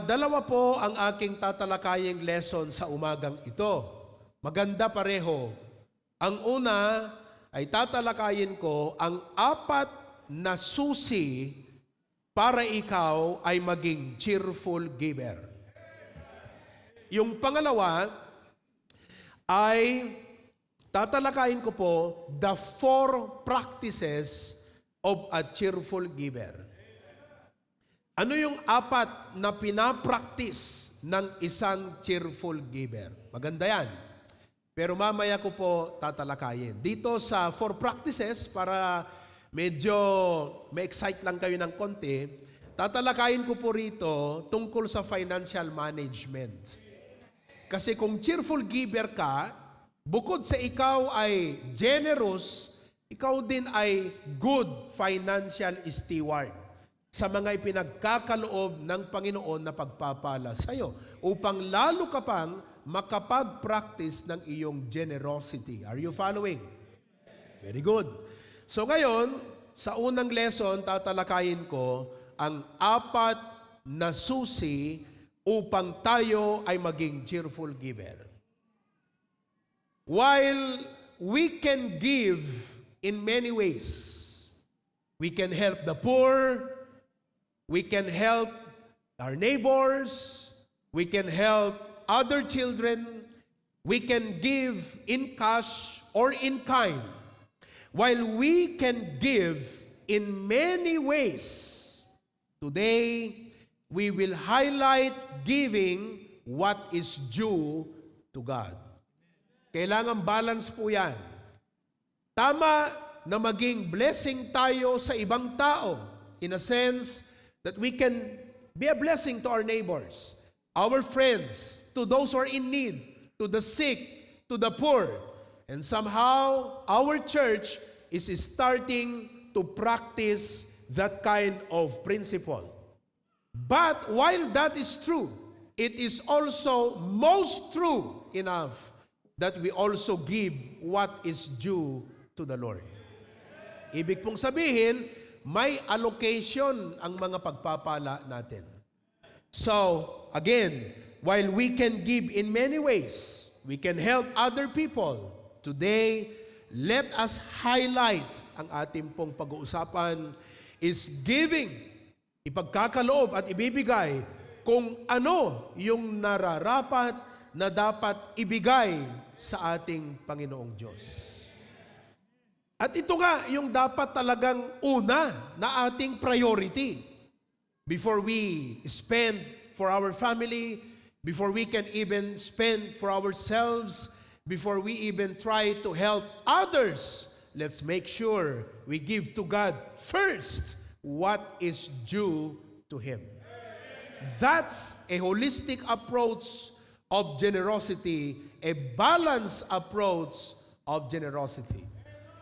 Dalawa po ang aking tatalakaying lesson sa umagang ito. Maganda pareho. Ang una ay tatalakayin ko ang 4 na susi para ikaw ay maging cheerful giver. Yung pangalawa ay tatalakayin ko po the 4 practices of a cheerful giver. Ano yung 4 na pinapractice ng isang cheerful giver? Maganda yan. Pero mamaya ko po tatalakayin. Dito sa 4 practices, para medyo ma-excite lang kayo ng konti, tatalakayin ko po rito tungkol sa financial management. Kasi kung cheerful giver ka, bukod sa ikaw ay generous, ikaw din ay good financial steward sa mga ipinagkakaloob ng Panginoon na pagpapala sa iyo upang lalo ka pang makapag-practice ng iyong generosity. Are you following? Very good. So ngayon, sa unang lesson, tatalakayin ko ang 4 na susi upang tayo ay maging cheerful giver. While we can give in many ways, we can help the poor, we can help our neighbors, we can help other children, we can give in cash or in kind. While we can give in many ways, today we will highlight giving what is due to God. Kailangan balance po yan. Tama na maging blessing tayo sa ibang tao in a sense that we can be a blessing to our neighbors, our friends, to those who are in need, to the sick, to the poor. And somehow, our church is starting to practice that kind of principle. But while that is true, it is also most true enough that we also give what is due to the Lord. Ibig pong sabihin, may allocation ang mga pagpapala natin. So, again, while we can give in many ways, we can help other people. Today, let us highlight ang ating pong pag-uusapan is giving, ipagkakaloob at ibibigay kung ano yung nararapat na dapat ibigay sa ating Panginoong Diyos. At ito nga yung dapat talagang una na ating priority before we spend for our family, before we can even spend for ourselves, before we even try to help others. Let's make sure we give to God first what is due to Him. That's a holistic approach of generosity, a balanced approach of generosity.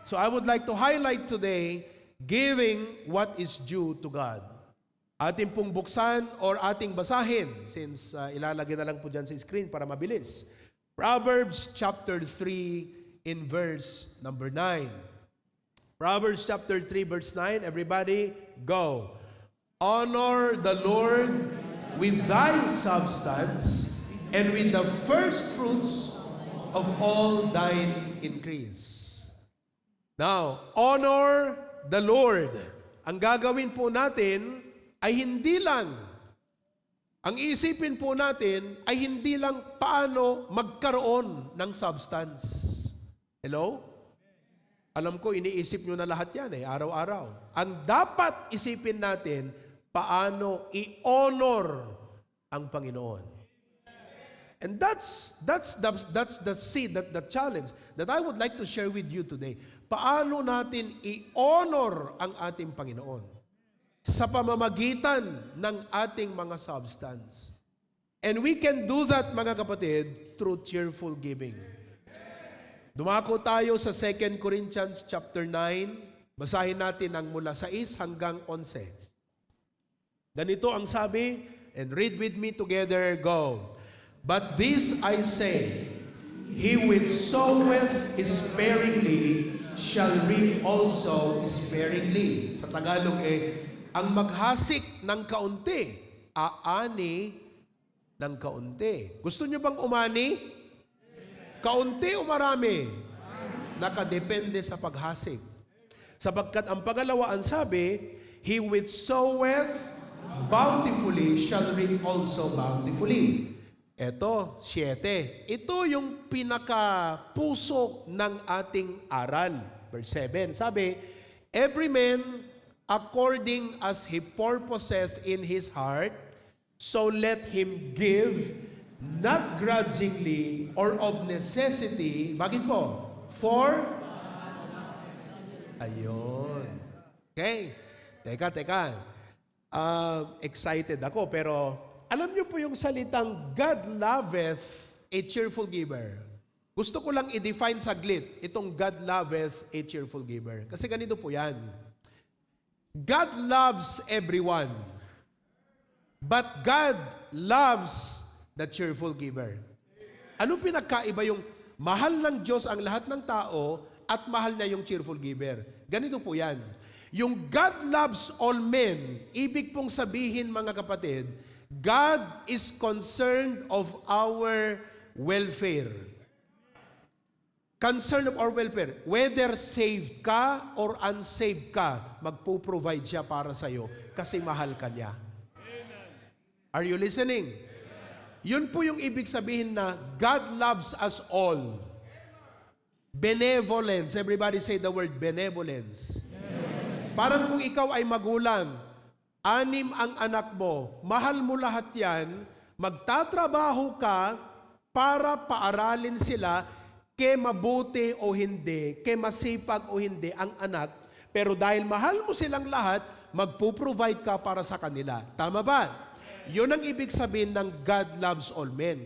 So I would like to highlight today, giving what is due to God. Ating pong buksan or ating basahin, since ilalagay na lang po dyan sa screen para mabilis. Proverbs chapter 3 in verse number 9. Proverbs chapter 3 verse 9, everybody go. Honor the Lord with thy substance and with the first fruits of all thine increase. Now, honor the Lord. Ang gagawin po natin ay hindi lang, ang isipin po natin ay hindi lang paano magkaroon ng substance. Hello? Alam ko, iniisip nyo na lahat yan araw-araw. Ang dapat isipin natin, paano i-honor ang Panginoon. And that's the seed, the challenge that I would like to share with you today. Paano natin i-honor ang ating Panginoon sa pamamagitan ng ating mga substance. And we can do that, mga kapatid, through cheerful giving. Dumako tayo sa 2 Corinthians chapter 9. Basahin natin ang mula 6 hanggang 11. Ganito ang sabi, and read with me together, go. But this I say, he which soweth sparingly shall reap also sparingly. Sa Tagalog ang maghasik ng kaunti aani ng kaunti. Gusto nyo bang umani? Kaunti o marami? Nakadepende sa paghasik. Sapagkat ang pangalawa ang sabi, he which soweth bountifully shall reap also bountifully. Ito, 7. Ito yung pinaka-puso ng ating aral. Verse 7, sabi, every man according as he purposeth in his heart, so let him give, not grudgingly or of necessity. Bakit po? For? Ayun. Okay. Teka. Excited ako, pero alam niyo po yung salitang God loveth a cheerful giver. Gusto ko lang i-define saglit itong God loveth a cheerful giver. Kasi ganito po yan. God loves everyone. But God loves the cheerful giver. Anong pinagkaiba yung mahal ng Diyos ang lahat ng tao at mahal niya yung cheerful giver? Ganito po yan. Yung God loves all men, ibig pong sabihin mga kapatid, God is concerned of our welfare. Concern of our welfare. Whether saved ka or unsaved ka, magpo-provide siya para sa'yo kasi mahal ka niya. Are you listening? Yun po yung ibig sabihin na God loves us all. Benevolence. Everybody say the word benevolence. Parang kung ikaw ay magulang, 6 ang anak mo, mahal mo lahat yan, magtatrabaho ka para paaralin sila ke mabuti o hindi, ke masipag o hindi ang anak, pero dahil mahal mo silang lahat, magpo-provide ka para sa kanila. Tama ba? Yun ang ibig sabihin ng God loves all men.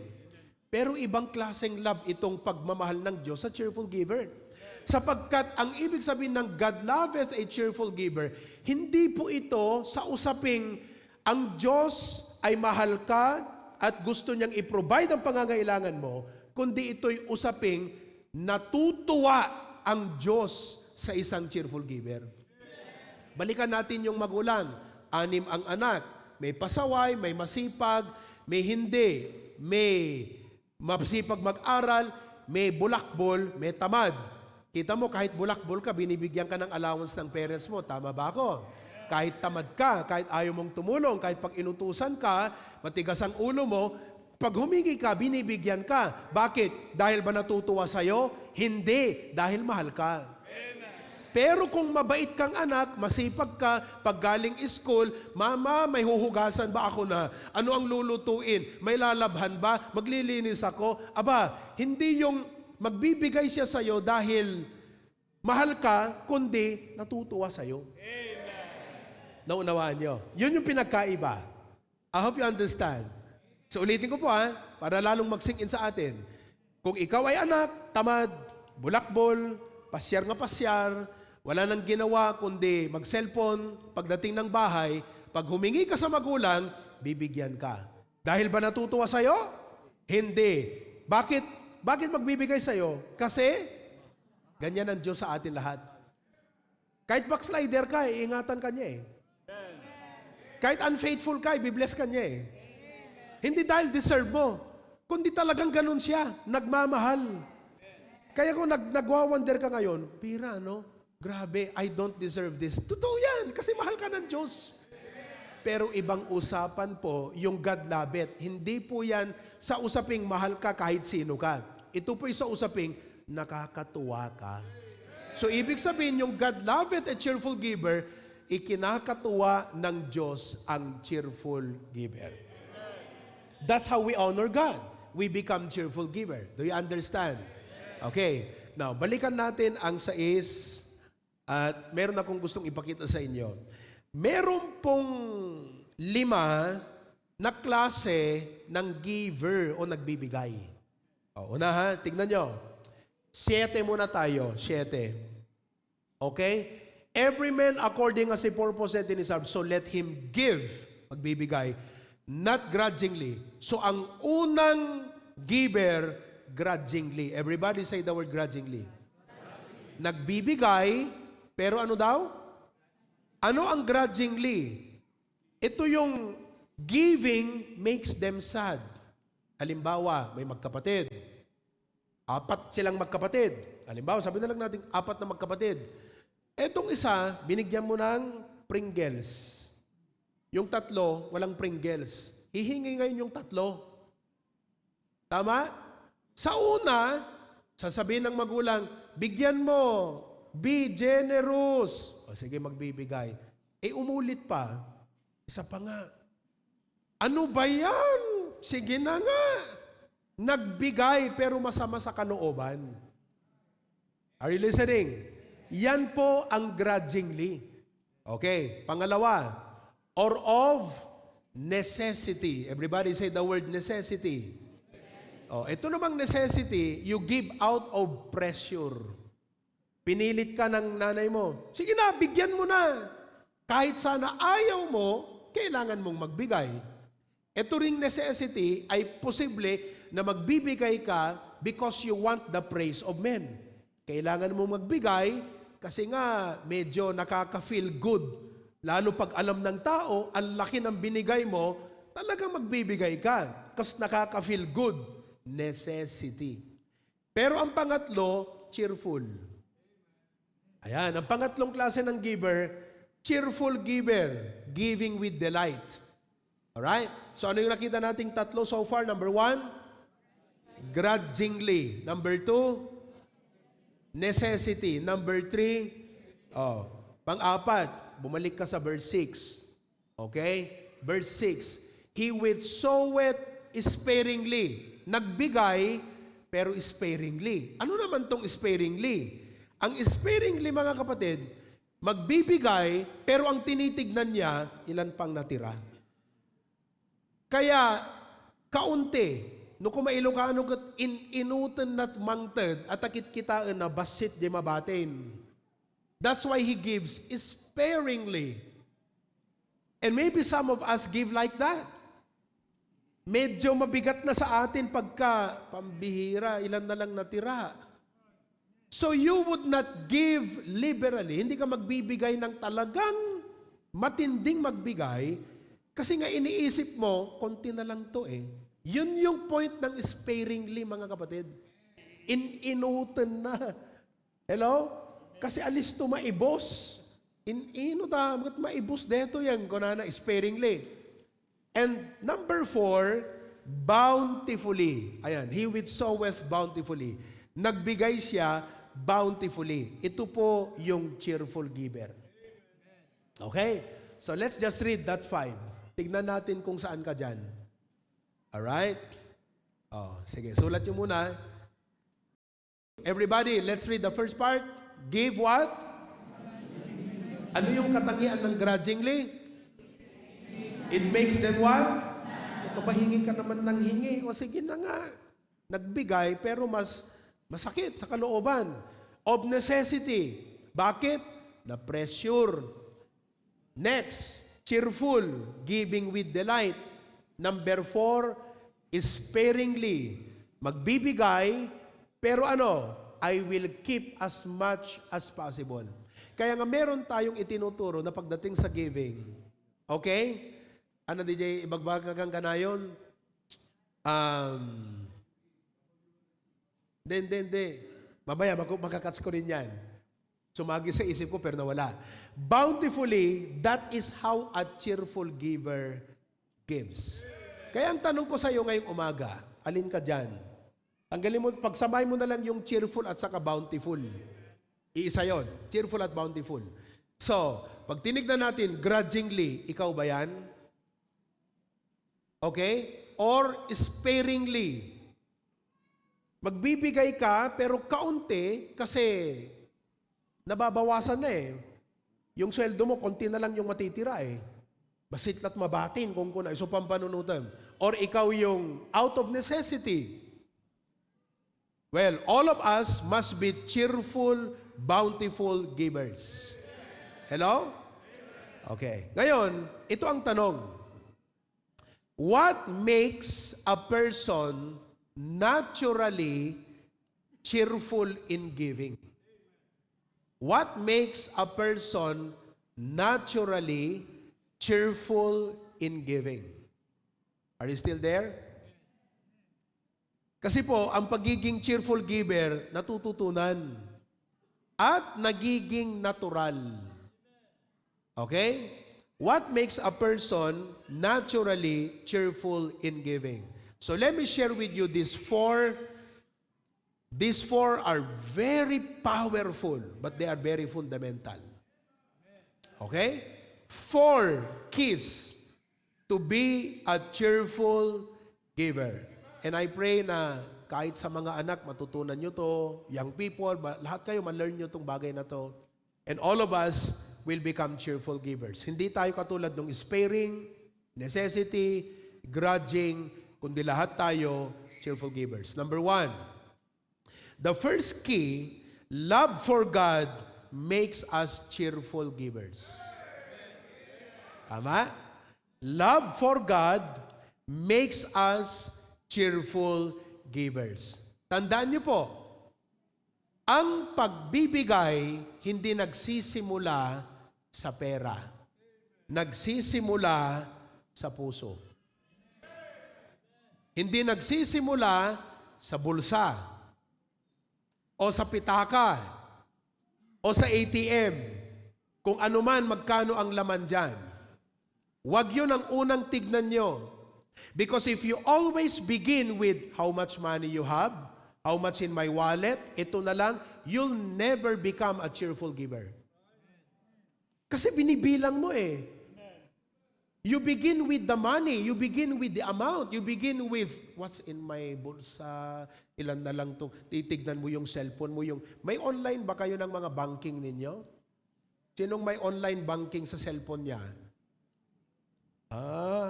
Pero ibang klaseng love itong pagmamahal ng Diyos sa cheerful giver. Sapagkat ang ibig sabihin ng God loveth a cheerful giver, hindi po ito sa usaping ang Diyos ay mahal ka at gusto niyang i-provide ang pangangailangan mo, kundi ito'y usaping natutuwa ang Diyos sa isang cheerful giver. Balikan natin yung magulang. 6 ang anak. May pasaway, may masipag, may hindi, may masipag mag-aral, may bulakbol, may tamad. Kita mo, kahit bulakbol ka, binibigyan ka ng allowance ng parents mo. Tama ba ako? Kahit tamad ka, kahit ayaw mong tumulong, kahit pag inutusan ka, matigas ang ulo mo, pag humingi ka, binibigyan ka. Bakit? Dahil ba natutuwa sa'yo? Hindi. Dahil mahal ka. Pero kung mabait kang anak, masipag ka, pag galing school, Mama, may huhugasan ba ako na? Ano ang lulutuin? May lalabhan ba? Maglilinis ako? Aba, hindi yung magbibigay siya sa'yo dahil mahal ka, kundi natutuwa sa'yo. Naunawaan nyo? Yun yung pinagkaiba. I hope you understand. So ulitin ko po para lalong mag-sink in sa atin. Kung ikaw ay anak, tamad, bulakbol, pasyar nga pasyar, wala nang ginawa kundi mag-cellphone, pagdating ng bahay, pag humingi ka sa magulang, bibigyan ka. Dahil ba natutuwa sa'yo? Hindi. Bakit magbibigay sa'yo? Kasi, ganyan ang Diyos sa atin lahat. Kahit backslider ka, iingatan ka niya eh. Kahit unfaithful ka, bibless ka niya eh. Hindi dahil deserve mo, kundi talagang ganun siya, nagmamahal. Kaya kung nagwawonder ka ngayon, pira, no? Grabe, I don't deserve this. Totoo yan, kasi mahal ka ng Diyos. Pero ibang usapan po, yung God loveth. Hindi po yan sa usaping mahal ka kahit sino ka. Ito po yung sa usaping nakakatuwa ka. So ibig sabihin, yung God loveth a cheerful giver, ikinakatuwa ng Diyos ang cheerful giver. That's how we honor God. We become cheerful giver. Do you understand? Okay. Now, balikan natin ang 6. At meron akong gustong ipakita sa inyo. Meron pong 5 na klase ng giver o nagbibigay. Una tignan nyo. 7 muna tayo. 7. Okay? Every man according as he purposeth in his heart, so let him give, magbibigay, not grudgingly. So ang unang giver, grudgingly. Everybody say the word grudgingly. Nagbibigay, pero ano daw? Ano ang grudgingly? Ito yung Giving makes them sad. Halimbawa, may magkapatid. 4 silang magkapatid. Halimbawa, sabi na lang natin 4 na magkapatid. Etong isa, binigyan mo ng Pringles. Yung 3, walang Pringles. Hihingi ngayon yung 3. Tama? Sa una, sasabihin ng magulang, bigyan mo, be generous. O sige, magbibigay. Umulit pa. Isa pa nga. Ano ba yan? Sige na nga. Nagbigay pero masama sa kalooban. Are you listening? Yan po ang grudgingly. Okay, pangalawa, or of necessity. Everybody say the word necessity. Ito namang necessity, you give out of pressure. Pinilit ka ng nanay mo, sige na, bigyan mo na. Kahit sana ayaw mo, kailangan mong magbigay. Ito ring necessity ay posible na magbibigay ka because you want the praise of men. Kailangan mong magbigay kasi nga medyo nakaka-feel good. Lalo pag alam ng tao, ang laki ng binigay mo, talagang magbibigay ka kasi nakaka-feel good. Necessity. Pero ang pangatlo, cheerful. Ayan, ang pangatlong klase ng giver, cheerful giver, giving with delight. Alright? So ano yung nakita nating 3 so far? Number 1, grudgingly. Number 2, necessity. Number 3, pang-4, bumalik ka sa verse 6. Okay? Verse 6, he which soweth sparingly. Nagbigay, pero sparingly. Ano naman tong sparingly? Ang sparingly, mga kapatid, magbibigay, pero ang tinitignan niya, ilan pang natira. Kaya, kaunti, no kung mailokano kat inutan nat mangted, at akit kitaan na basit di mabatin. That's why he gives sparingly. And maybe some of us give like that. Medyo mabigat na sa atin pagka pambihira, ilan na lang natira. So you would not give liberally. Hindi ka magbibigay ng talagang matinding magbigay kasi nga iniisip mo, konti na lang to eh. Yun yung point ng sparingly, mga kapatid. Inutan na. Hello? Kasi alis to maibos. Maibos deto yan, kunana sparingly. And number 4, bountifully. Ayan, he which soweth bountifully. Nagbigay siya bountifully. Ito po yung cheerful giver. Okay? So let's just read that 5. Tignan natin kung saan ka dyan. Alright? Sige, sulat nyo muna. Everybody, let's read the first part. Give what? Ano yung katangian ng grudgingly? It makes them what? Kapahingi ka naman ng hingi. O sige na nga. Nagbigay pero masakit sa kalooban. Of necessity. Bakit? Na pressure. Next, cheerful. Giving with delight. Number 4, sparingly. Magbibigay pero I will keep as much as possible. Kaya nga meron tayong itinuturo na pagdating sa giving. Okay? Ano DJ, ibagbag kang kanayon? Mamaya, makakats ko rin yan. Sumagi sa isip ko pero nawala. Bountifully, that is how a cheerful giver gives. Kaya ang tanong ko sa iyo ngayong umaga, alin ka dyan? Tanggalin mo, pagsamay mo na lang yung cheerful at saka bountiful. Iisa yon, cheerful at bountiful. So, pag tinignan natin, grudgingly, ikaw ba yan? Okay? Or sparingly. Magbibigay ka, pero kaunti, kasi nababawasan na eh. Yung sweldo mo, konti na lang yung matitira eh. Basit at mabatin kung kuna, iso pampanunutan. Or ikaw yung out of necessity. Well, all of us must be cheerful, bountiful givers. Hello? Okay. Ngayon, ito ang tanong. What makes a person naturally cheerful in giving? What makes a person naturally cheerful in giving? Are you still there? Kasi po, ang pagiging cheerful giver, natututunan at nagiging natural. Okay? What makes a person naturally cheerful in giving? So let me share with you these four. These four are very powerful, but they are very fundamental. Okay? 4 keys to be a cheerful giver. And I pray na kahit sa mga anak, matutunan nyo to, young people, lahat kayo ma-learn nyo itong bagay na to. And all of us will become cheerful givers. Hindi tayo katulad ng sparing, necessity, grudging, kundi lahat tayo cheerful givers. Number 1, the first key, love for God makes us cheerful givers. Tama? Love for God makes us cheerful givers. Tandaan niyo po, ang pagbibigay hindi nagsisimula sa pera. Nagsisimula sa puso. Hindi nagsisimula sa bulsa o sa pitaka o sa ATM. Kung ano man, magkano ang laman dyan. Huwag yun ang unang tignan nyo. Because if you always begin with how much money you have, how much in my wallet, ito na lang, you'll never become a cheerful giver. Kasi binibilang mo eh. You begin with the money, you begin with the amount, you begin with what's in my bulsa, ilan na lang to, titignan mo yung cellphone mo, may online ba kayo ng mga banking ninyo? Sinong may online banking sa cellphone niya?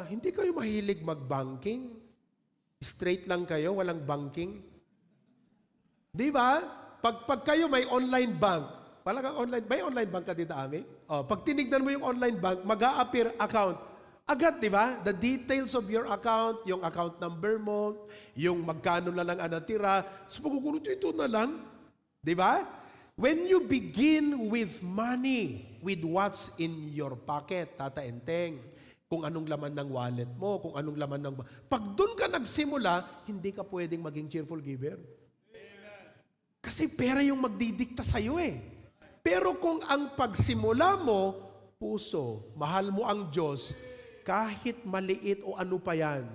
Hindi kayo mahilig mag-banking? Straight lang kayo, walang banking? Di ba? Pag kayo may online bank, may online bank ka dito, Ami? Pag tinignan mo yung online bank, mag-a-appear account. Agad, di ba? The details of your account, yung account number mo, yung magkano na lang ang natira. So, pagkukulot ito na lang. Di ba? When you begin with money, with what's in your pocket, Tata Enteng, kung anong laman ng wallet mo, kung anong laman ng... Pag doon ka nagsimula, hindi ka pwedeng maging cheerful giver. Kasi pera yung magdidikta sa'yo eh. Pero kung ang pagsimula mo, puso, mahal mo ang Diyos, kahit maliit o ano pa yan,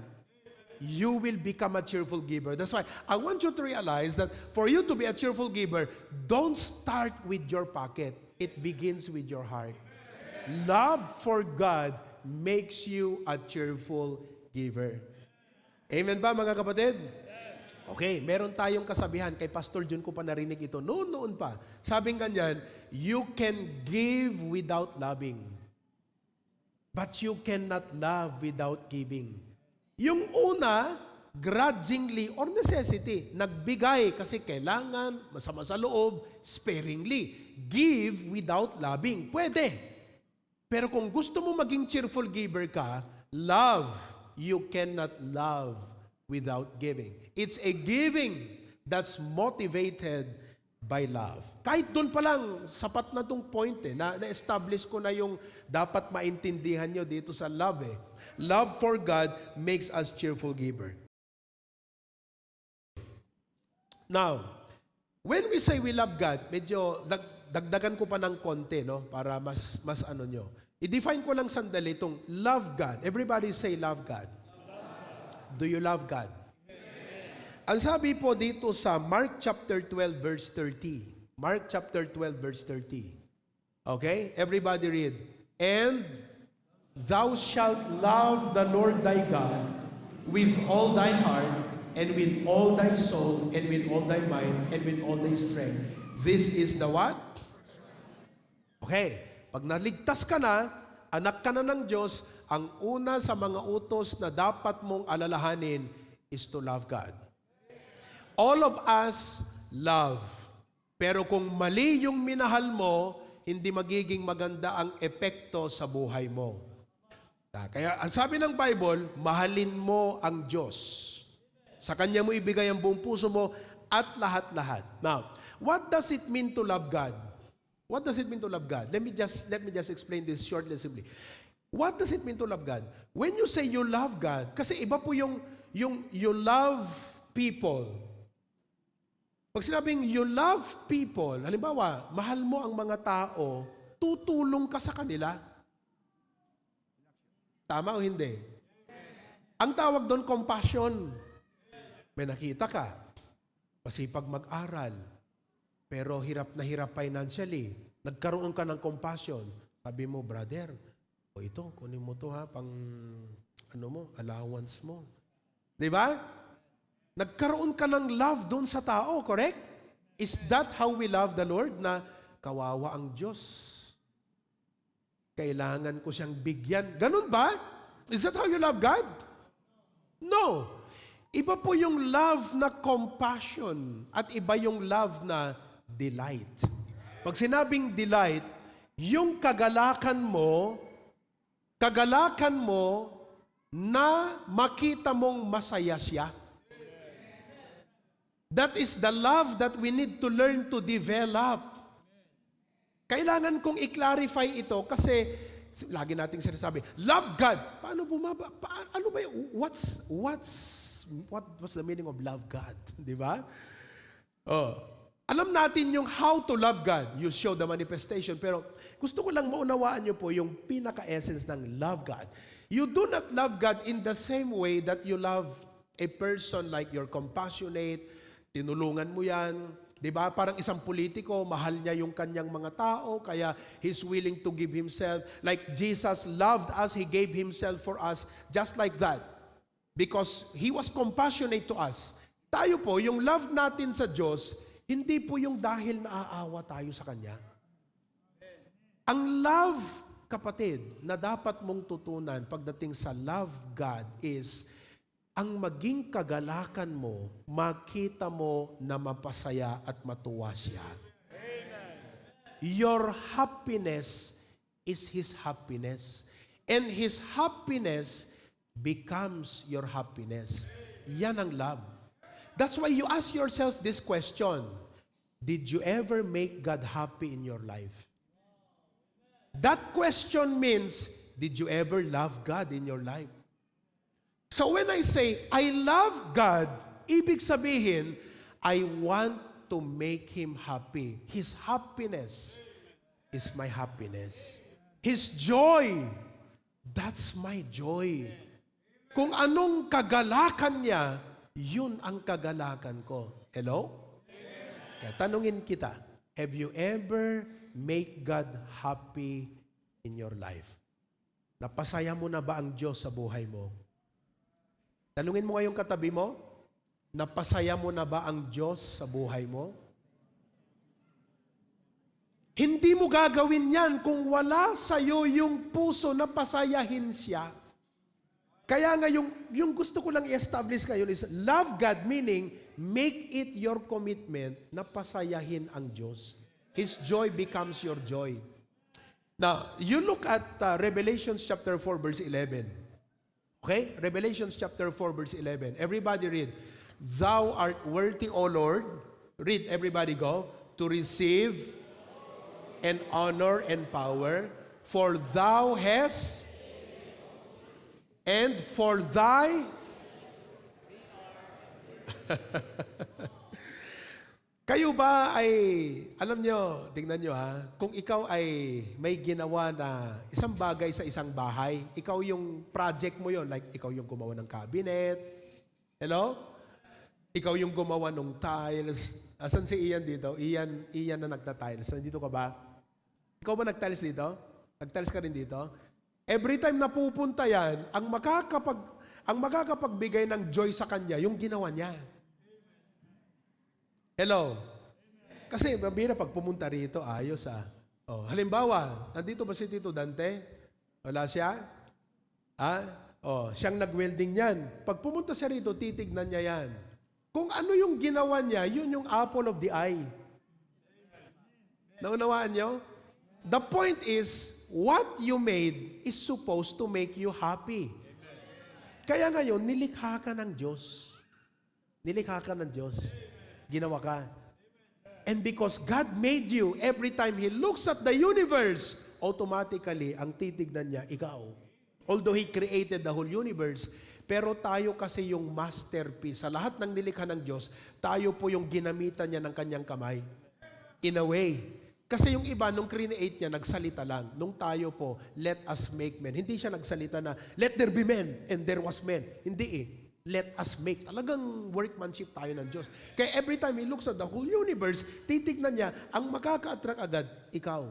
you will become a cheerful giver. That's why I want you to realize that for you to be a cheerful giver, don't start with your pocket. It begins with your heart. Love for God makes you a cheerful giver. Amen ba mga kapatid? Okay, meron tayong kasabihan, kay Pastor Jun ko pa narinig ito, noon pa. Sabing ganyan, you can give without loving, but you cannot love without giving. Yung una, grudgingly or necessity, nagbigay kasi kailangan, masama sa loob, sparingly. Give without loving, pwede. Pero kung gusto mo maging cheerful giver ka, love, you cannot love without giving. It's a giving that's motivated by love. Kahit doon pa lang, sapat na tong point eh, na-establish ko na yung dapat maintindihan nyo dito sa love eh. Love for God makes us cheerful giver. Now, when we say we love God, medyo dagdagan ko pa ng konti, no? Para mas ano nyo. I-define ko lang sandali itong love God. Everybody say love God. Do you love God? Ang sabi po dito sa Mark chapter 12 verse 30. Mark chapter 12 verse 30. Okay? Everybody read. And thou shalt love the Lord thy God with all thy heart and with all thy soul and with all thy mind and with all thy strength. This is the what? Okay. Pag naligtas ka na, anak ka na ng Diyos, ang una sa mga utos na dapat mong alalahanin is to love God. All of us love. Pero kung mali yung minahal mo, hindi magiging maganda ang epekto sa buhay mo. Kaya ang sabi ng Bible, mahalin mo ang Diyos. Sa Kanya mo ibigay ang buong puso mo at lahat-lahat. Now, what does it mean to love God? What does it mean to love God? Let me just explain this shortly, simply. What does it mean to love God? When you say you love God, kasi iba po yung you love people. Pag sinabing you love people, halimbawa, mahal mo ang mga tao, tutulong ka sa kanila. Tama o hindi? Ang tawag doon, compassion. May nakita ka, masipag mag-aral, pero hirap na hirap financially. Nagkaroon ka ng compassion. Sabi mo, brother, ito, kunin mo to ha, pang allowance mo. Di ba? Nagkaroon ka ng love doon sa tao, correct? Is that how we love the Lord? Na kawawa ang Diyos. Kailangan ko siyang bigyan. Ganun ba? Is that how you love God? No. Iba po yung love na compassion at iba yung love na delight. Pag sinabing delight, yung kagalakan mo na makita mong masaya siya. That is the love that we need to learn to develop. Kailangan kong i-clarify ito kasi lagi nating sinasabi, love God. Paano bumaba? Ano ba yung, what's the meaning of love God? Di ba? Alam natin yung how to love God. You show the manifestation. Pero gusto ko lang maunawaan nyo po yung pinaka-essence ng love God. You do not love God in the same way that you love a person like you're compassionate, tinulungan mo yan. Diba? Parang isang politiko, mahal niya yung kanyang mga tao, kaya he's willing to give himself. Like Jesus loved us, He gave Himself for us, just like that. Because He was compassionate to us. Tayo po, yung love natin sa Diyos, hindi po yung dahil naaawa tayo sa Kanya. Ang love, kapatid, na dapat mong tutunan pagdating sa love God is ang maging kagalakan mo, makita mo na mapasaya at matuwa siya. Amen. Your happiness is His happiness. And His happiness becomes your happiness. Yan ang love. That's why you ask yourself this question. Did you ever make God happy in your life? That question means, did you ever love God in your life? So when I say, I love God, ibig sabihin, I want to make Him happy. His happiness is my happiness. His joy, that's my joy. Kung anong kagalakan niya, yun ang kagalakan ko. Hello? Kaya tanungin kita, have you ever make God happy in your life? Napasaya mo na ba ang Diyos sa buhay mo? Tanungin mo ngayong katabi mo, napasaya mo na ba ang Diyos sa buhay mo? Hindi mo gagawin yan kung wala sa'yo yung puso na pasayahin siya. Kaya nga yung gusto ko lang i-establish kayo is love God, meaning make it your commitment na pasayahin ang Diyos. His joy becomes your joy. Now, you look at Revelation chapter 4 verse 11. Okay? Revelation chapter 4 verse 11. Everybody read. Thou art worthy, O Lord. Read, everybody go. To receive and honor and power. For thou hast and for thy Kayo ba ay, alam nyo, tingnan nyo ha, kung ikaw ay may ginawa na isang bagay sa isang bahay, ikaw yung project mo yon, like ikaw yung gumawa ng cabinet, hello? Ikaw yung gumawa ng tiles. Asan si Ian dito? Ian na nagta-tiles. Nandito ka ba? Ikaw ba nag-tiles dito? Nag-tiles ka rin dito? Every time na pupunta yan, ang makakapagbigay ng joy sa kanya, yung ginawa niya. Hello? Kasi mabira pag pumunta rito, ayos ah. Oh, halimbawa, nandito ba si Tito Dante? Wala siya? Siyang nag-welding yan. Pag pumunta siya rito, titignan niya yan. Kung ano yung ginawa niya, yun yung apple of the eye. Naunawaan niyo? The point is, what you made is supposed to make you happy. Kaya ngayon, nilikha ka ng Diyos. Nilikha ka ng Diyos. Ginawa ka. And because God made you, every time He looks at the universe, automatically, ang titignan niya, ikaw. Although He created the whole universe, pero tayo kasi yung masterpiece. Sa lahat ng nilikha ng Diyos, tayo po yung ginamitan niya ng kanyang kamay. In a way. Kasi yung iba, nung create niya, nagsalita lang. Nung tayo po, let us make men. Hindi siya nagsalita na, let there be men, and there was men. Hindi eh. Let us make. Talagang workmanship tayo ng Diyos. Kaya every time He looks at the whole universe, titignan niya, ang makaka-attract agad, ikaw.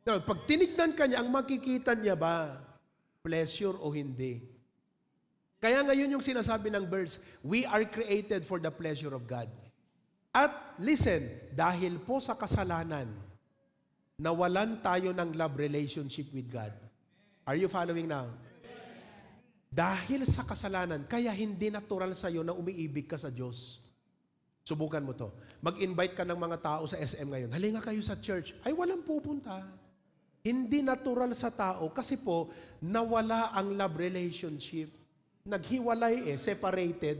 Now, pag tinignan ka niya, ang makikita niya ba, pleasure o hindi? Kaya ngayon yung sinasabi ng verse, we are created for the pleasure of God. At listen, dahil po sa kasalanan, nawalan tayo ng love relationship with God. Are you following now? Dahil sa kasalanan, kaya hindi natural sa'yo na umiibig ka sa Diyos. Subukan mo to. Mag-invite ka ng mga tao sa SM ngayon. Halika kayo sa church. Ay, walang pupunta. Hindi natural sa tao kasi po, nawala ang love relationship. Naghiwalay separated.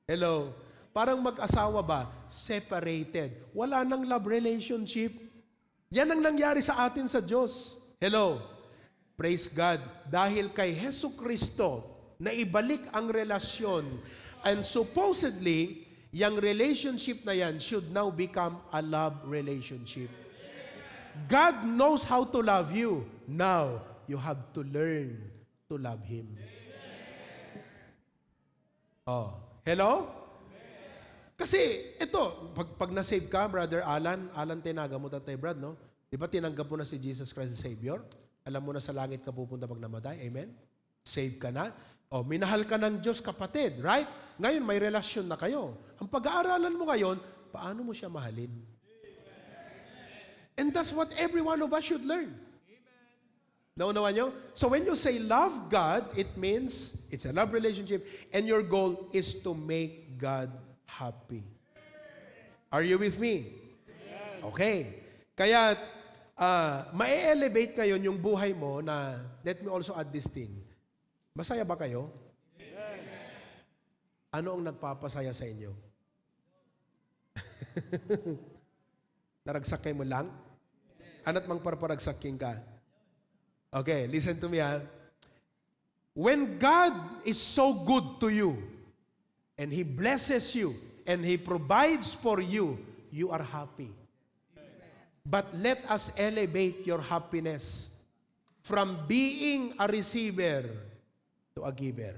Hello? Parang mag-asawa ba? Separated. Wala nang love relationship. Yan ang nangyari sa atin sa Diyos. Hello? Praise God. Dahil kay Hesus Kristo, na ibalik ang relasyon, and supposedly, yung relationship na yan should now become a love relationship. God knows how to love you. Now, you have to learn to love Him. Oh, hello? Kasi ito, pag na-save ka, Brother Alan tinaga mo tatay Brad, no? Di ba tinanggap mo na si Jesus Christ as Savior? Alam mo na sa langit ka pupunta pag namatay, amen? Save ka na. O, minahal ka ng Diyos, kapatid, right? Ngayon, may relasyon na kayo. Ang pag-aaralan mo ngayon, paano mo siya mahalin? And that's what every one of us should learn. Naunawa nyo? So when you say love God, it means it's a love relationship and your goal is to make God happy. Are you with me? Okay. Kaya, ma-elevate ngayon yung buhay mo na, let me also add this thing. Masaya ba kayo? Ano ang nagpapasaya sa inyo? Naragsakin mo lang? Ano't mang parparagsakin ka? Okay, listen to me ha. When God is so good to you, and He blesses you, and He provides for you, you are happy. But let us elevate your happiness from being a receiver to a giver.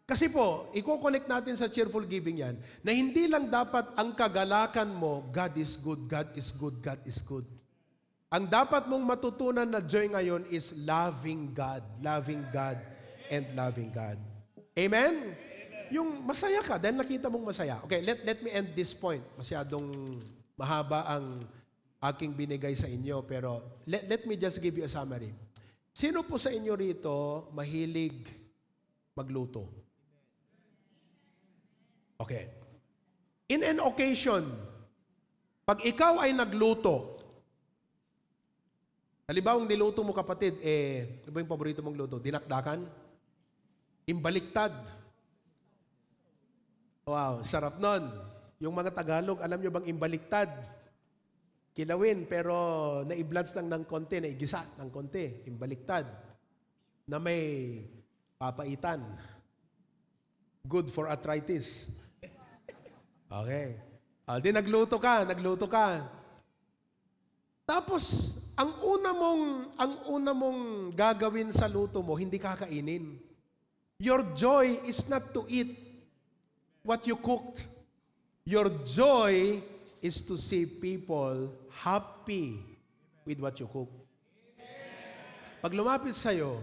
Kasi po, i-connect natin sa cheerful giving yan, na hindi lang dapat ang kagalakan mo, God is good, God is good, God is good. Ang dapat mong matutunan na joy ngayon is loving God, and loving God. Amen? Yung masaya ka dahil nakita mong masaya. Okay, let me end this point. Masyadong mahaba ang aking binigay sa inyo, pero let me just give you a summary. Sino po sa inyo rito mahilig magluto? Okay. In an occasion, pag ikaw ay nagluto, halimbawa, ang niluto mo kapatid, ano ba yung paborito mong luto? Dinakdakan? Imbaliktad? Wow, sarap nun. Yung mga Tagalog, alam nyo bang imbaliktad? Kilawin, pero na-i-bloods lang ng konti, na-igisa ng konti. Imbaliktad. Na may papaitan. Good for arthritis. Okay. Di nagluto ka. Tapos, ang una mong gagawin sa luto mo, hindi kakainin. Your joy is not to eat what you cooked. Your joy is to see people happy with what you cook. Pag lumapit sa'yo,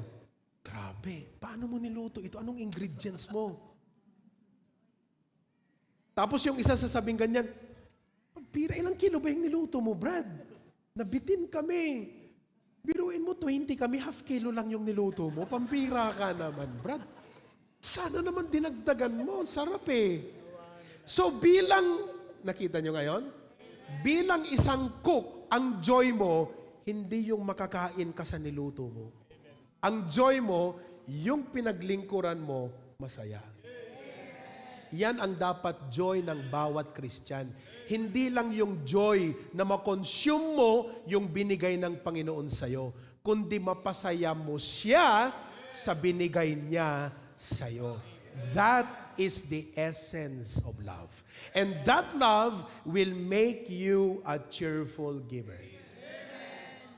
grabe, paano mo niluto ito? Anong ingredients mo? Tapos yung isa sasabing ganyan, pira, ilang kilo ba yung niluto mo, Brad? Nabitin kami. Biruin mo, 20 kami, half kilo lang yung niluto mo. Pampira ka naman, Brad. Sana naman dinagdagan mo. Sarap eh. So nakita nyo ngayon? Bilang isang cook, ang joy mo, hindi yung makakain ka sa niluto mo. Ang joy mo, yung pinaglingkuran mo, masaya. Yan ang dapat joy ng bawat Christian. Hindi lang yung joy na makonsume mo yung binigay ng Panginoon sa'yo, kundi mapasaya mo siya sa binigay niya sa'yo. That is the essence of love. And that love will make you a cheerful giver.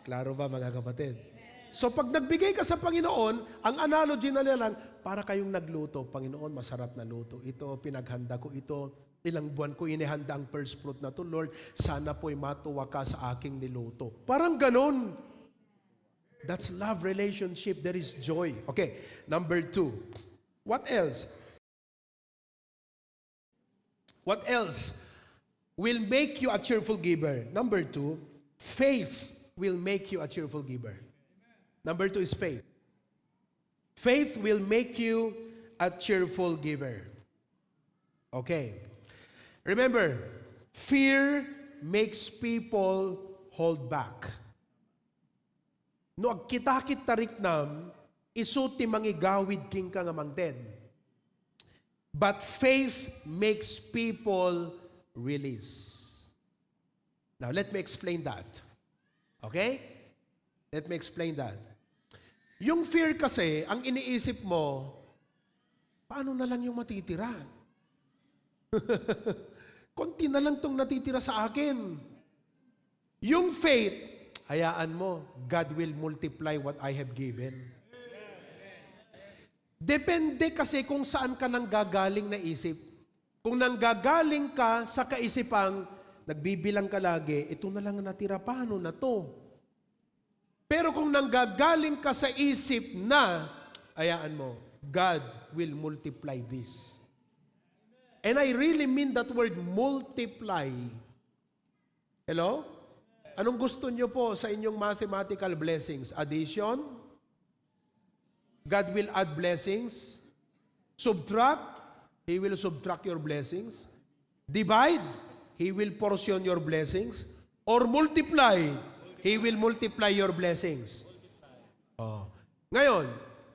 Klaro ba mga kapatid? So pag nagbigay ka sa Panginoon, ang analogy na lang, para kayong nagluto, Panginoon, masarap na luto. Ito, pinaghanda ko ito. Ilang buwan ko inihanda ang first fruit na to, Lord. Sana po'y matuwa ka sa aking niluto. Parang ganon. That's love relationship. There is joy. Okay, number 2. What else? What else will make you a cheerful giver? Number 2, faith will make you a cheerful giver. Number 2 is faith. Faith will make you a cheerful giver. Okay. Remember, fear makes people hold back. No agkitakit tariknam, isuti mangigawid king ka nga mangten. But faith makes people release. Now, let me explain that. Okay? Let me explain that. Yung fear kasi, ang iniisip mo, paano na lang yung matitira? Konti na lang tong natitira sa akin. Yung faith, hayaan mo, God will multiply what I have given. Depende kasi kung saan ka nanggagaling na isip. Kung nanggagaling ka sa kaisipang, nagbibilang ka lagi, ito na lang natira, paano na to? Pero kung nanggagaling ka sa isip na, hayaan mo, God will multiply this. And I really mean that word multiply. Hello? Anong gusto nyo po sa inyong mathematical blessings? Addition? God will add blessings. Subtract? He will subtract your blessings. Divide? He will portion your blessings. Or multiply? He will multiply your blessings. Oh. Ngayon,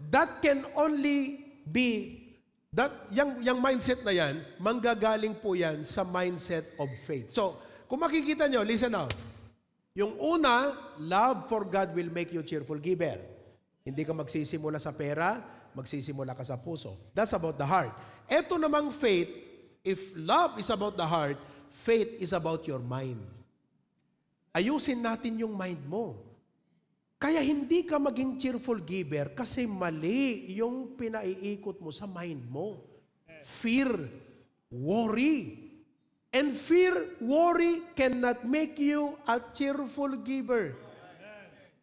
that can only be, yung mindset na yan, manggagaling po yan sa mindset of faith. So, kung makikita nyo, listen now. Yung una, love for God will make you cheerful giver. Hindi ka magsisimula sa pera, magsisimula ka sa puso. That's about the heart. Ito namang faith, if love is about the heart, faith is about your mind. Ayusin natin yung mind mo. Kaya hindi ka maging cheerful giver kasi mali yung pinaiikot mo sa mind mo. Fear, worry. And fear, worry cannot make you a cheerful giver.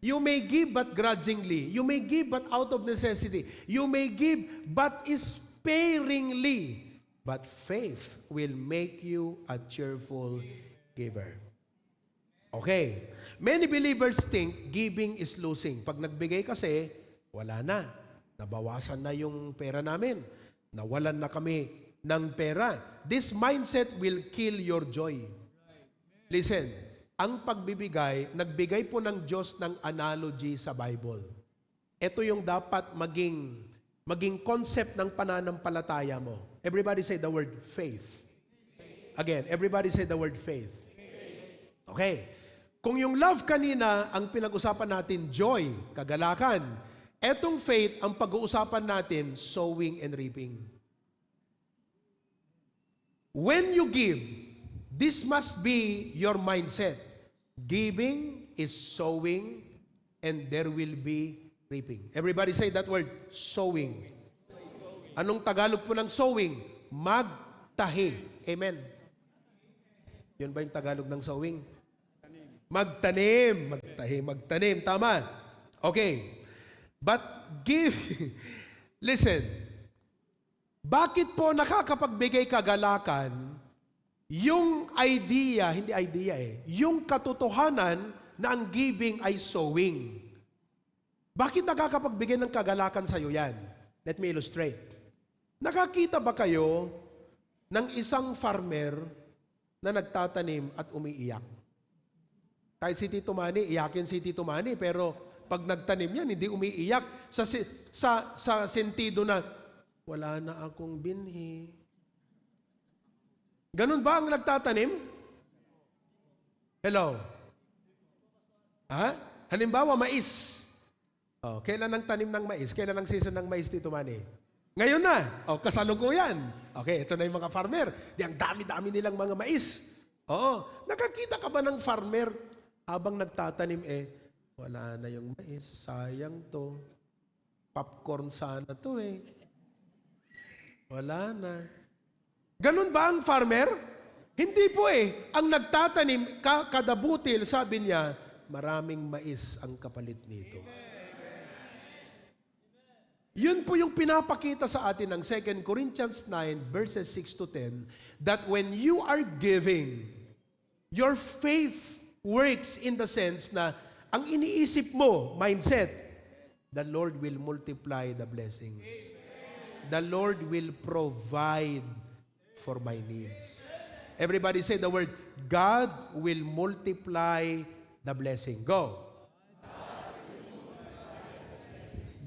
You may give but grudgingly. You may give but out of necessity. You may give but sparingly. But faith will make you a cheerful giver. Okay. Many believers think giving is losing. Pag nagbigay kasi, wala na. Nabawasan na yung pera namin. Nawalan na kami ng pera. This mindset will kill your joy. Listen, ang pagbibigay, nagbigay po ng Diyos ng analogy sa Bible. Ito yung dapat maging concept ng pananampalataya mo. Everybody say the word faith. Again, everybody say the word faith. Okay. Kung yung love kanina, ang pinag-usapan natin, joy, kagalakan. Etong faith, ang pag-uusapan natin, sowing and reaping. When you give, this must be your mindset. Giving is sowing, and there will be reaping. Everybody say that word, sowing. Anong Tagalog po ng sowing? Magtahi. Amen. Yun ba yung Tagalog ng sowing? Magtanim. Magtahi, magtanim. Tama. Okay. But give, listen, bakit po nakakapagbigay kagalakan yung idea, hindi idea yung katotohanan na ang giving ay sowing? Bakit nakakapagbigay ng kagalakan sa'yo yan? Let me illustrate. Nakakita ba kayo ng isang farmer na nagtatanim at umiiyak? Kahit si Tito Manny, iyakin si Tito Manny, pero pag nagtanim yan, hindi umiiyak sa sentido na, wala na akong binhi, Ganun ba ang nagtatanim? Hello? Halimbawa, mais. Kailan ang tanim ng mais? Kailan ang season ng mais, Tito Manny? Ngayon na. Kasalukuyan. Okay, ito na yung mga farmer. Ang dami-dami nilang mga mais. Nakakita ka ba ng farmer habang nagtatanim, wala na yung mais. Sayang to. Popcorn sana to Wala na. Ganun ba ang farmer? Hindi po Ang nagtatanim, kada butil, sabi niya, maraming mais ang kapalit nito. Yun po yung pinapakita sa atin ng 2 Corinthians 9 verses 6 to 10 that when you are giving, your faith works in the sense na ang iniisip mo, mindset, the Lord will multiply the blessings. The Lord will provide for my needs. Everybody say the word, God will multiply the blessing. Go.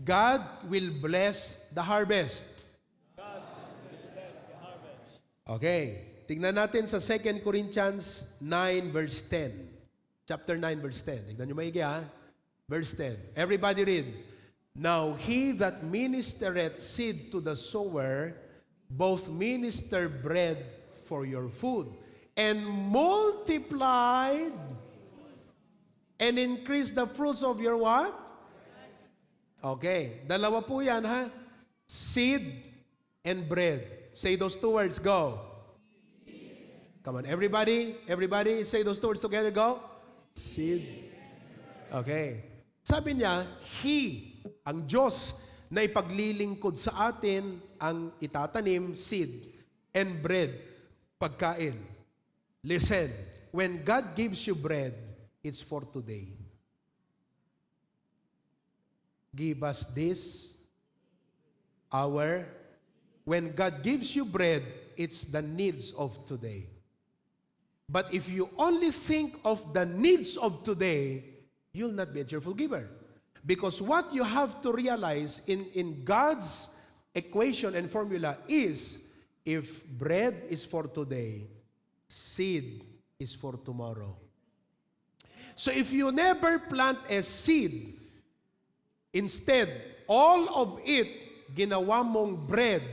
God will bless the harvest. Okay. Tingnan natin sa 2 Corinthians 9 verse 10. Chapter 9 verse 10. Tignan nyo maigi Verse 10. Everybody read. Now he that ministereth seed to the sower, both minister bread for your food, and multiplied and increased the fruits of your what? Okay. Dalawa po yan Seed and bread. Say those two words. Go. Come on. Everybody say those two words together. Go. Seed. Okay. Sabi niya, He, ang Diyos, na ipaglilingkod sa atin ang itatanim, seed, and bread, pagkain. Listen, when God gives you bread, it's for today. Give us this hour. When God gives you bread, it's the needs of today. But if you only think of the needs of today, you'll not be a cheerful giver. Because what you have to realize in God's equation and formula is, if bread is for today, seed is for tomorrow. So if you never plant a seed, instead, all of it, ginawa mong bread,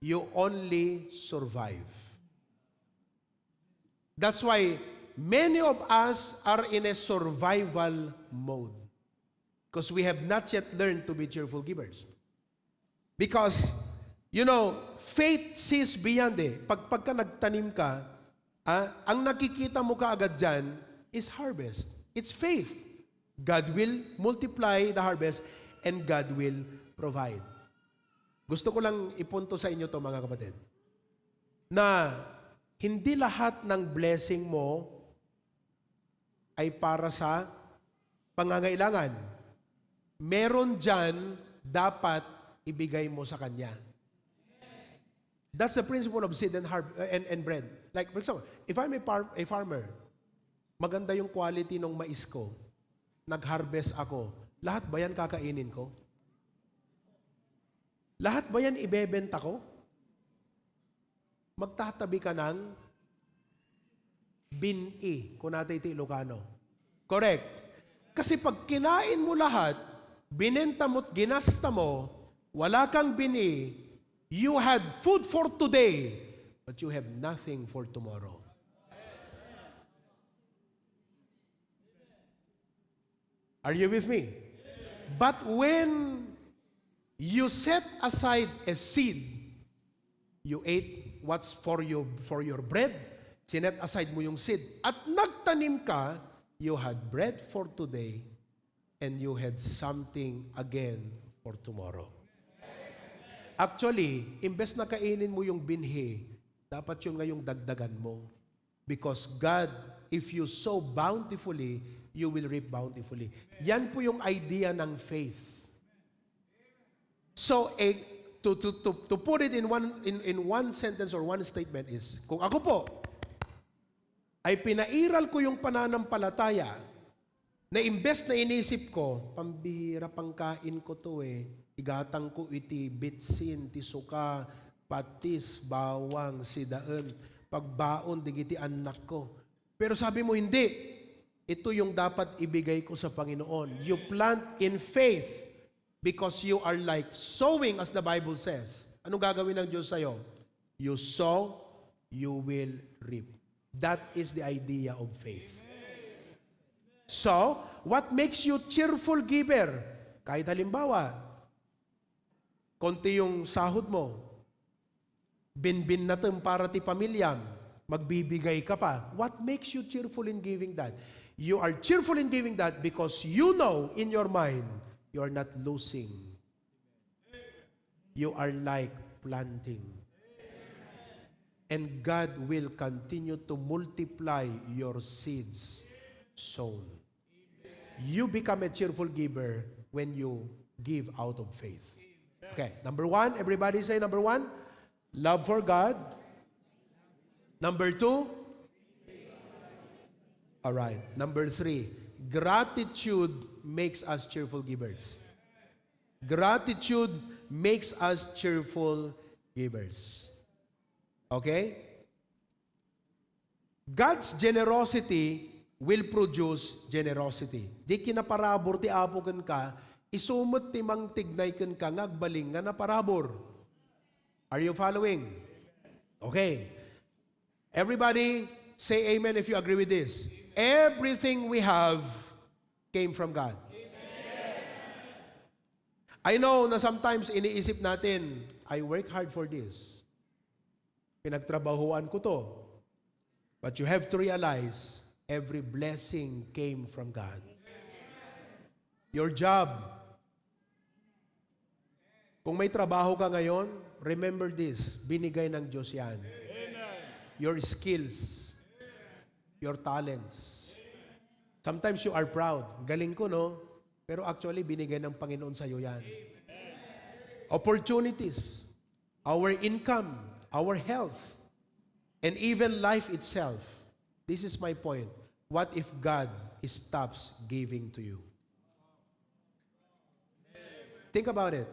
you only survive. That's why many of us are in a survival mode. Because we have not yet learned to be cheerful givers. Because, faith sees beyond Pagka nagtanim ka, ang nakikita mo kaagad dyan is harvest. It's faith. God will multiply the harvest and God will provide. Gusto ko lang ipunto sa inyo to mga kapatid, na hindi lahat ng blessing mo ay para sa pangangailangan. Meron dyan dapat ibigay mo sa Kanya. That's the principle of seed and bread. Like for example, if I'm a farmer, maganda yung quality ng mais ko, nag-harvest ako, lahat ba yan kakainin ko? Lahat ba yan ibebenta ko? Magtatabi ka ng bini, kung natin iti Ilocano. Correct. Kasi pag kinain mo lahat, binenta mo't ginasta mo, wala kang bini, you had food for today, but you have nothing for tomorrow. Are you with me? But when you set aside a seed, you ate what's for your bread, sinet aside mo yung seed, at nagtanim ka, you had bread for today, and you had something again for tomorrow. Actually, imbes na kainin mo yung binhi, dapat yung ngayong dagdagan mo. Because God, if you sow bountifully, you will reap bountifully. Yan po yung idea ng faith. So, to put it in one sentence or one statement is, kung ako po ay pinairal ko yung pananampalataya na imbes na inisip ko, pambihira pangkain ko to igatang ko iti bitsin, ti suka, patis, bawang, sidaan, pagbaon, digiti anak ko. Pero sabi mo, hindi. Ito yung dapat ibigay ko sa Panginoon. You plant in faith because you are like sowing as the Bible says. Anong gagawin ng Diyos sa'yo? You sow, you will reap. That is the idea of faith. So, what makes you cheerful giver? Kahit halimbawa, konti yung sahod mo, binbin na ito para ti pamilyam, magbibigay ka pa. What makes you cheerful in giving that? You are cheerful in giving that because you know in your mind, you are not losing. You are like planting. And God will continue to multiply your seeds sown. You become a cheerful giver when you give out of faith. Okay, number one, everybody say number one, love for God. Number two, all right. Number three, gratitude makes us cheerful givers. Gratitude makes us cheerful givers. Okay? God's generosity will produce generosity. Di kinaparabor ti apo ken ka, isumot ti mang tignay ken ka ngagbaling nga naparabor. Are you following? Okay. Everybody say amen if you agree with this. Everything we have came from God. Amen. I know na sometimes iniisip natin, I work hard for this. Pinagtrabahuan ko to. But you have to realize, every blessing came from God. Your job. Kung may trabaho ka ngayon, remember this, binigay ng Diyos yan. Your skills, your talents. Sometimes you are proud. Galing ko, no? Pero actually, binigay ng Panginoon sa iyo yan. Opportunities, our income, our health, and even life itself. This is my point. What if God stops giving to you? Think about it.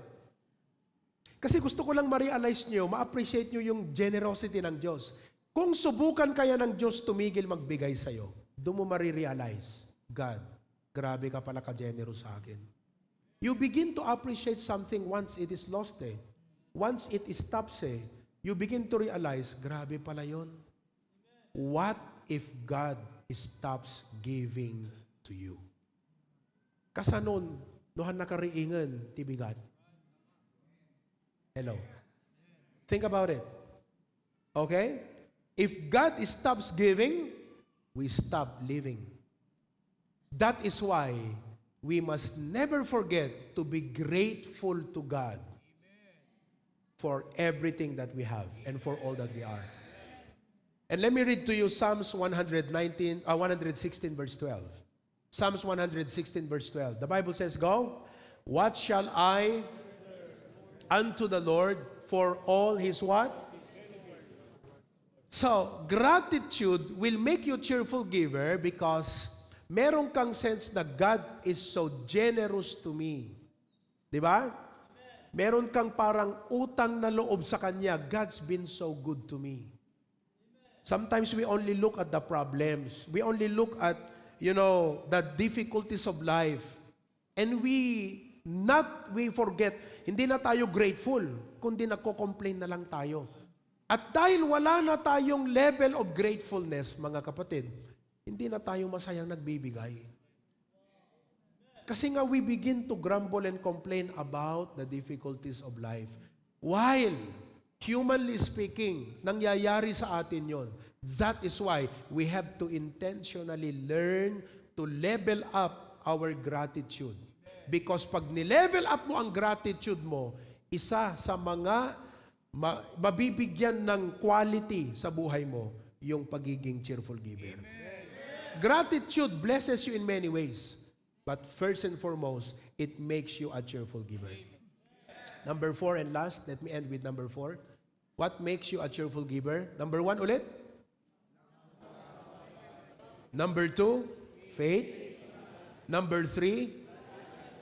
Kasi gusto ko lang ma-realize nyo, ma-appreciate nyo yung generosity ng Diyos. Kung subukan kaya ng Diyos tumigil magbigay sa'yo, doon mo ma-realize, God, grabe ka pala ka-generous sa akin. You begin to appreciate something once it is lost eh. Once it stops eh, you begin to realize, grabe pala yon. What if God stops giving to you? Kasanon, nohan nakariingan, tibigat. Hello. Think about it. Okay? If God stops giving, we stop living. That is why we must never forget to be grateful to God for everything that we have and for all that we are. And let me read to you Psalms 116 verse 12. Psalms 116 verse 12. The Bible says, go, what shall I unto the Lord for all His what? So, gratitude will make you a cheerful giver because meron kang sense na God is so generous to me. Di ba? Meron kang parang utang na loob sa Kanya. God's been so good to me. Sometimes we only look at the problems. We only look at, the difficulties of life. And we forget, hindi na tayo grateful, kundi nagko-complain na lang tayo. At dahil wala na tayong level of gratefulness, mga kapatid, hindi na tayo masayang nagbibigay. Kasi nga we begin to grumble and complain about the difficulties of life. While, humanly speaking, nangyayari sa atin yon. That is why we have to intentionally learn to level up our gratitude. Because pag nilevel up mo ang gratitude mo, isa sa mga mabibigyan ng quality sa buhay mo, yung pagiging cheerful giver. Amen. Gratitude blesses you in many ways. But first and foremost, it makes you a cheerful giver. Number 4 and last, let me end with number 4. What makes you a cheerful giver? Number 1 ulit. Number 2, faith. Number 3,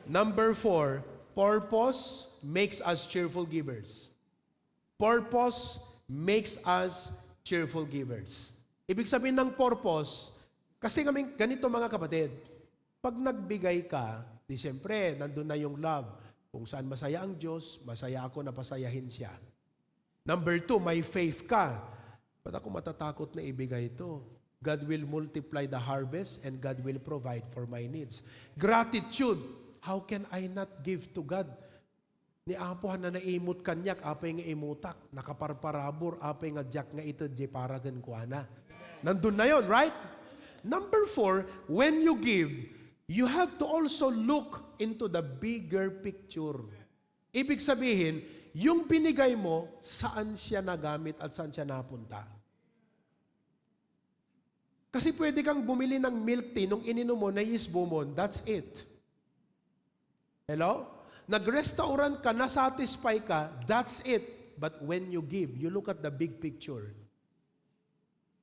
number 4, purpose makes us cheerful givers. Purpose makes us cheerful givers. Ibig sabihin ng purpose, kasi kami, ganito mga kapatid, pag nagbigay ka, di siyempre, nandun na yung love. Kung saan masaya ang Diyos, masaya ako na pasayahin siya. Number 2, may faith ka. Ba't ako matatakot na ibigay ito? God will multiply the harvest and God will provide for my needs. Gratitude. How can I not give to God? Ni apohan na naimot kanyak, apay nga imutak, nakaparparabor, apay nga jak nga ito, di paragan ko ana. Nandun na yon, right? Number 4, when you give, you have to also look into the bigger picture. Ibig sabihin, yung binigay mo, saan siya nagamit at saan siya napunta. Kasi pwede kang bumili ng milk tea, nung ininom mo, naisbo mo, that's it. Hello? Nag-restaurant ka, na-satisfy ka, that's it. But when you give, you look at the big picture.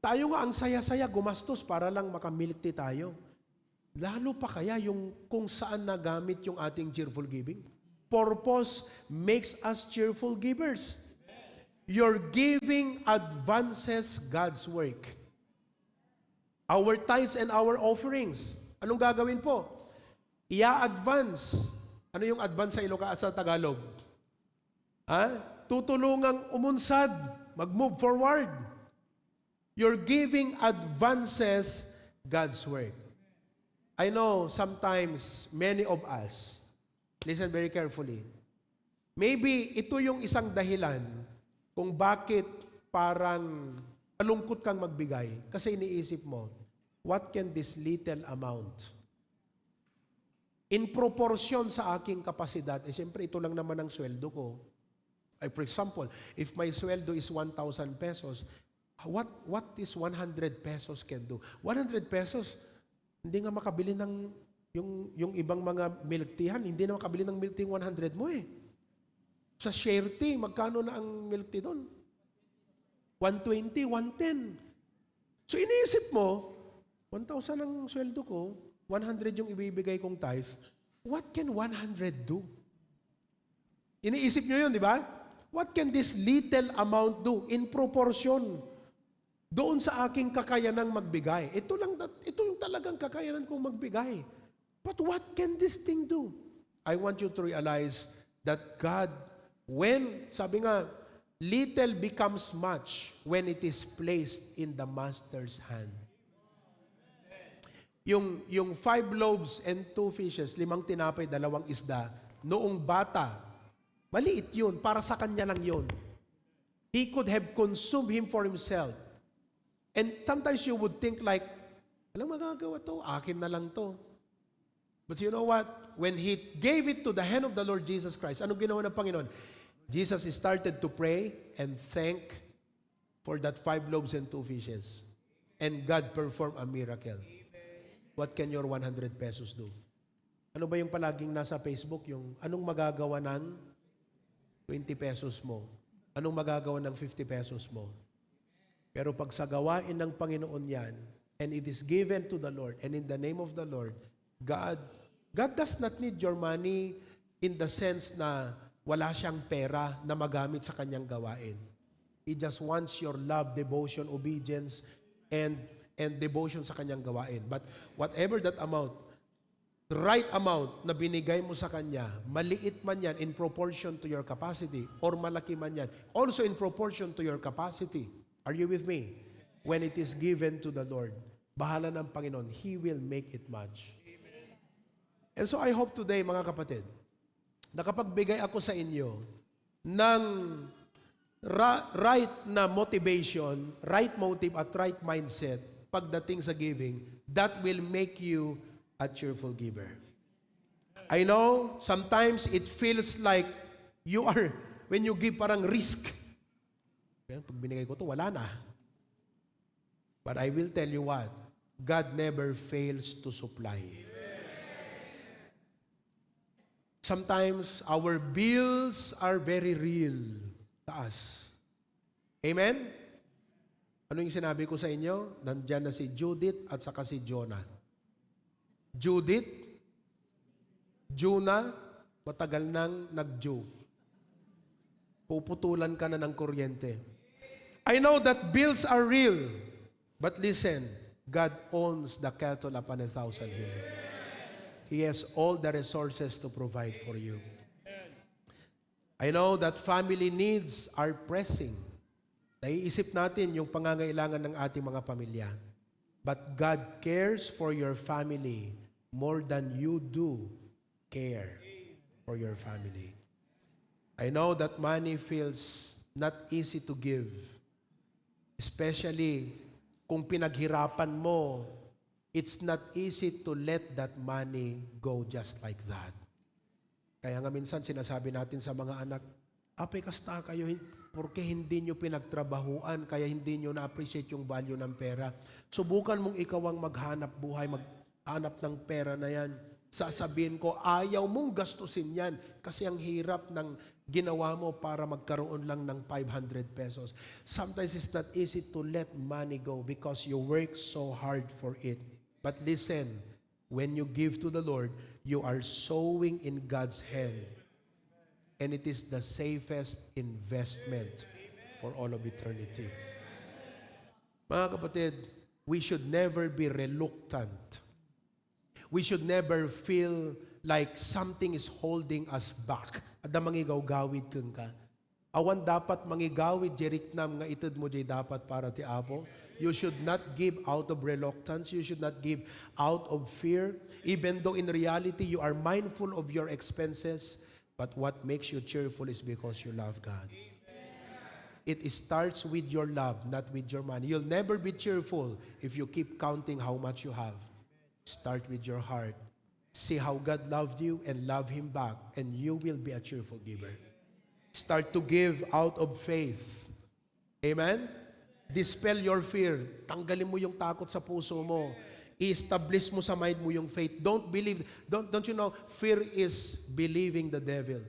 Tayo nga ang saya-saya gumastos para lang makamilk tea tayo. Lalo pa kaya yung kung saan nagamit yung ating cheerful giving? Purpose makes us cheerful givers. Your giving advances God's work. Our tithes and our offerings. Anong gagawin po? Ia-advance. Ano yung advance sa Tagalog? Tutulungang umunsad, mag-move forward. Your giving advances God's work. I know sometimes many of us, listen very carefully, maybe ito yung isang dahilan kung bakit parang malungkot kang magbigay. Kasi iniisip mo, what can this little amount? In proportion sa aking kapasidad, siyempre ito lang naman ang sweldo ko. For example, if my sweldo is 1,000 pesos, what is 100 pesos can do? 100 pesos, hindi nga makabili ng yung ibang mga milk teahan, hindi na makabili ng milk tea 100 mo eh. Sa share tea, magkano na ang milk tea doon? 120, 110. So iniisip mo, 1,000 ang sweldo ko, 100 yung ibibigay kong tithe, what can 100 do? Iniisip nyo yun, di ba? What can this little amount do in proportion doon sa aking kakayanang magbigay? Ito yung talagang kakayanan kong magbigay. But what can this thing do? I want you to realize that God, sabi nga, little becomes much when it is placed in the Master's hand. Yung 5 loaves and 2 fishes, 5 tinapay, 2 isda, noong bata, maliit yun, para sa kanya lang yun. He could have consumed him for himself. And sometimes you would think like, alam, magagawa to, akin na lang to. But you know what? When he gave it to the hand of the Lord Jesus Christ, anong ginawa ng Panginoon? Jesus started to pray and thank for that 5 loaves and 2 fishes. And God performed a miracle. What can your 100 pesos do? Ano ba yung palaging nasa Facebook? Yung anong magagawa ng 20 pesos mo? Anong magagawa ng 50 pesos mo? Pero pag sa gawain ng Panginoon yan, and it is given to the Lord, and in the name of the Lord, God does not need your money in the sense na wala siyang pera na magamit sa kanyang gawain. He just wants your love, devotion, obedience, and devotion sa kanyang gawain. But whatever that amount, the right amount na binigay mo sa kanya, maliit man yan in proportion to your capacity, or malaki man yan, also in proportion to your capacity. Are you with me? When it is given to the Lord, bahala ng Panginoon, He will make it much. And so I hope today, mga kapatid, nakapagbigay ako sa inyo ng right na motivation, right motive at right mindset pagdating sa giving, that will make you a cheerful giver. I know, sometimes it feels like you are, when you give, parang risk. Pag binigay ko to, wala na. But I will tell you what, God never fails to supply. Sometimes our bills are very real to us. Amen? Ano yung sinabi ko sa inyo? Nandyan na si Judith at saka si Jonah. Judith, Jonah, matagal nang nag-Jew. puputulan ka na ng kuryente. I know that bills are real, but listen, God owns the cattle upon 1,000 hill. He has all the resources to provide for you. I know that family needs are pressing. Naiisip natin yung pangangailangan ng ating mga pamilya. But God cares for your family more than you do care for your family. I know that money feels not easy to give. Especially kung pinaghirapan mo, it's not easy to let that money go just like that. Kaya nga minsan sinasabi natin sa mga anak, apay kasta kayo, porque hindi nyo pinagtrabahuan, kaya hindi nyo na-appreciate yung value ng pera. Subukan mong ikaw ang maghanap buhay, maghanap ng pera na yan. Sasabihin ko, ayaw mong gastusin yan kasi ang hirap ng ginawa mo para magkaroon lang ng 500 pesos. Sometimes it's not easy to let money go because you work so hard for it. But listen, when you give to the Lord, you are sowing in God's hand. And it is the safest investment for all of eternity. Mga kapatid, we should never be reluctant. We should never feel like something is holding us back. Ada mangigawgawid kang ka. Awan dapat mangigawid jeriknam nga itud mo jay dapat para ti Apo. You should not give out of reluctance. You should not give out of fear. Even though in reality you are mindful of your expenses, but what makes you cheerful is because you love God. It starts with your love, not with your money. You'll never be cheerful if you keep counting how much you have. Start with your heart. See how God loved you and love Him back, and you will be a cheerful giver. Start to give out of faith. Amen? Dispel your fear. Tanggalin mo yung takot sa puso mo. I-establish mo sa mind mo yung faith. Don't you know, fear is believing the devil.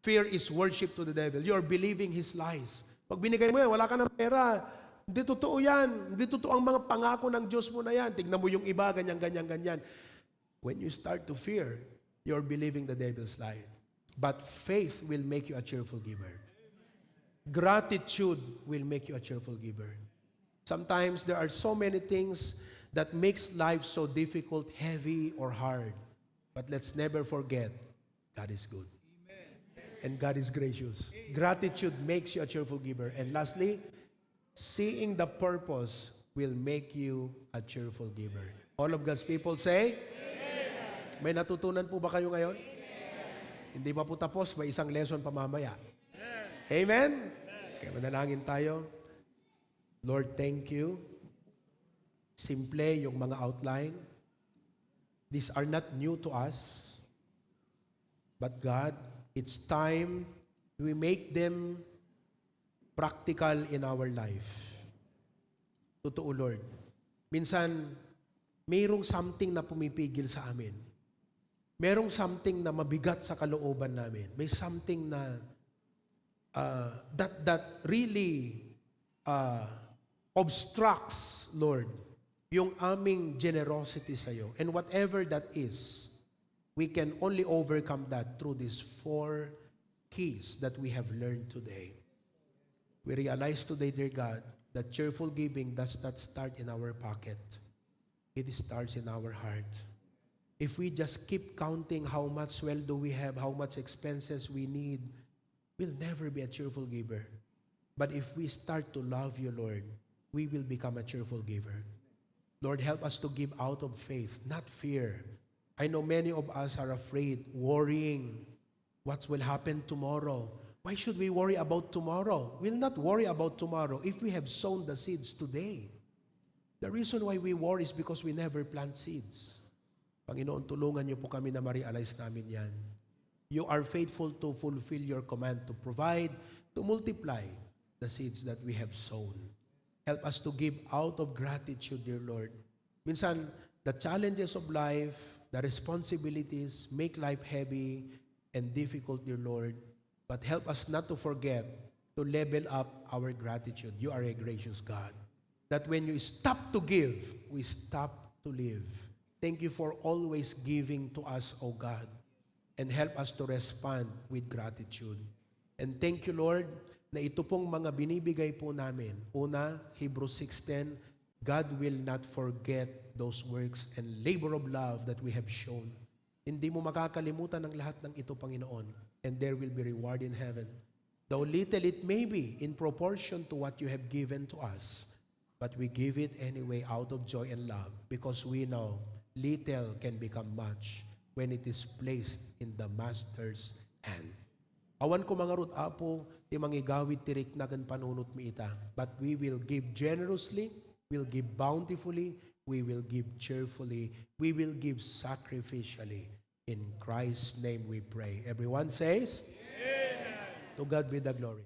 Fear is worship to the devil. You're believing his lies. Pag binigay mo yan, wala ka ng pera. Hindi totoo yan. Hindi totoo ang mga pangako ng Diyos mo na yan. Tignan mo yung iba, ganyan, ganyan, ganyan. When you start to fear, you're believing the devil's lie. But faith will make you a cheerful giver. Gratitude will make you a cheerful giver. Sometimes there are so many things that makes life so difficult, heavy, or hard. But let's never forget, God is good. And God is gracious. Gratitude makes you a cheerful giver. And lastly, seeing the purpose will make you a cheerful giver. All of God's people say, Amen. May natutunan po ba kayo ngayon? Amen. Hindi pa po tapos, may isang lesson pa mamaya. Amen? Kaya manalangin tayo. Lord, thank you. Simple yung mga outline. These are not new to us. But God, it's time we make them practical in our life. Totoo, Lord. Minsan, mayroong something na pumipigil sa amin. Mayroong something na mabigat sa kalooban namin. May something na that really obstructs, Lord, yung aming generosity sa iyo. And whatever that is, we can only overcome that through these 4 keys that we have learned today. We realize today, dear God, that cheerful giving does not start in our pocket. It starts in our heart. If we just keep counting how much sweldo we have, how much expenses we need, we'll never be a cheerful giver. But if we start to love you, Lord, we will become a cheerful giver. Lord, help us to give out of faith, not fear. I know many of us are afraid, worrying, what will happen tomorrow. Why should we worry about tomorrow? We'll not worry about tomorrow if we have sown the seeds today. The reason why we worry is because we never plant seeds. Panginoon, tulungan niyo po kami na ma-realize namin yan. You are faithful to fulfill your command to provide, to multiply the seeds that we have sown. Help us to give out of gratitude, dear Lord. Minsan, the challenges of life, the responsibilities make life heavy and difficult, dear Lord. But help us not to forget to level up our gratitude. You are a gracious God. That when you stop to give, we stop to live. Thank you for always giving to us, O God. And help us to respond with gratitude. And thank you, Lord, na ito pong mga binibigay po namin. Una, Hebrews 6:10, God will not forget those works and labor of love that we have shown. Hindi mo makakalimutan ang lahat ng ito, Panginoon, and there will be reward in heaven. Though little it may be in proportion to what you have given to us, but we give it anyway out of joy and love because we know little can become much when it is placed in the Master's hand. Awan ko mga rut apo, ti mangigawid tirik na kan panunot mi ita, but we will give generously, we'll give bountifully, we will give cheerfully, we will give sacrificially. In Christ's name we pray. Everyone says, Amen. To God be the glory.